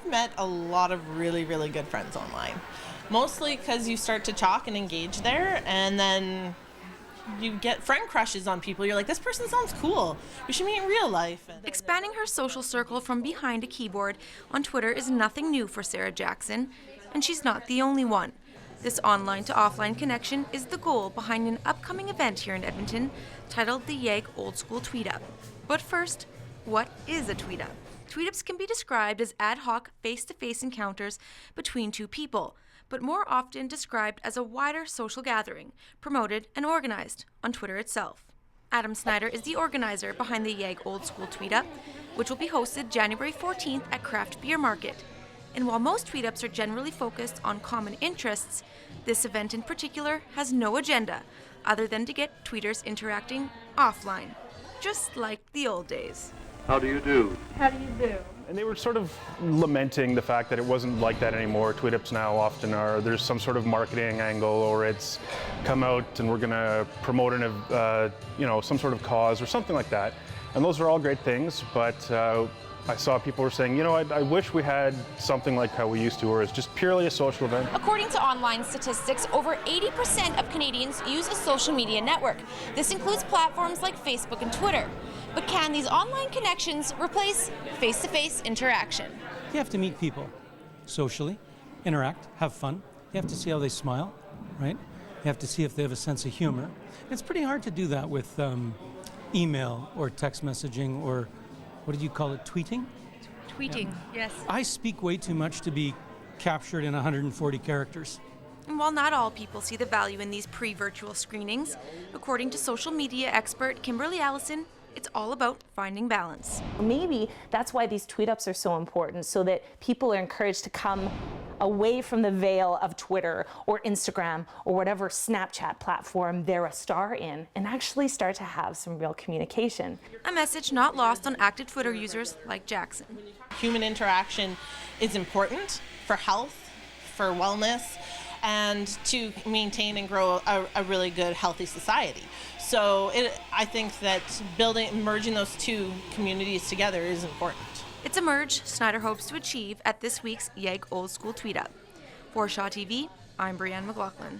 met a lot of really, really good friends online. Mostly because you start to talk and engage there, and then you get friend crushes on people. You're like, this person sounds cool. We should meet in real life. Expanding her social circle from behind a keyboard on Twitter is nothing new for Sarah Jackson, and she's not the only one. This online to offline connection is the goal behind an upcoming event here in Edmonton titled the YEG Old School Tweet Up. But first, what is a tweet up? Tweet ups can be described as ad hoc face-to-face encounters between two people, but more often described as a wider social gathering, promoted and organized on Twitter itself. Adam Snyder is the organizer behind the YEG Old School Tweet Up, which will be hosted January 14th at Craft Beer Market. And while most tweet-ups are generally focused on common interests, this event in particular has no agenda other than to get tweeters interacting offline, just like the old days. How do you do? How do you do? And they were sort of lamenting the fact that it wasn't like that anymore. Tweet-ups now often are, there's some sort of marketing angle, or it's come out and we're going to promote some sort of cause or something like that. And those are all great things, but I saw people were saying, I wish we had something like how we used to, where it's just purely a social event. According to online statistics, over 80% of Canadians use a social media network. This includes platforms like Facebook and Twitter. But can these online connections replace face-to-face interaction? You have to meet people socially, interact, have fun. You have to see how they smile, right? You have to see if they have a sense of humor. It's pretty hard to do that with email or text messaging or, what did you call it, tweeting? Tweeting, yes. I speak way too much to be captured in 140 characters. And while not all people see the value in these pre-virtual screenings, according to social media expert Kimberly Allison, it's all about finding balance. Maybe that's why these tweet ups are so important, so that people are encouraged to come away from the veil of Twitter or Instagram or whatever Snapchat platform they're a star in, and actually start to have some real communication. A message not lost on active Twitter users like Jackson. Human interaction is important for health, for wellness, and to maintain and grow a really good, healthy society. So I think that merging those two communities together is important. It's a merge Snyder hopes to achieve at this week's YEG Old School Tweet Up. For Shaw TV, I'm Breanne McLachlan.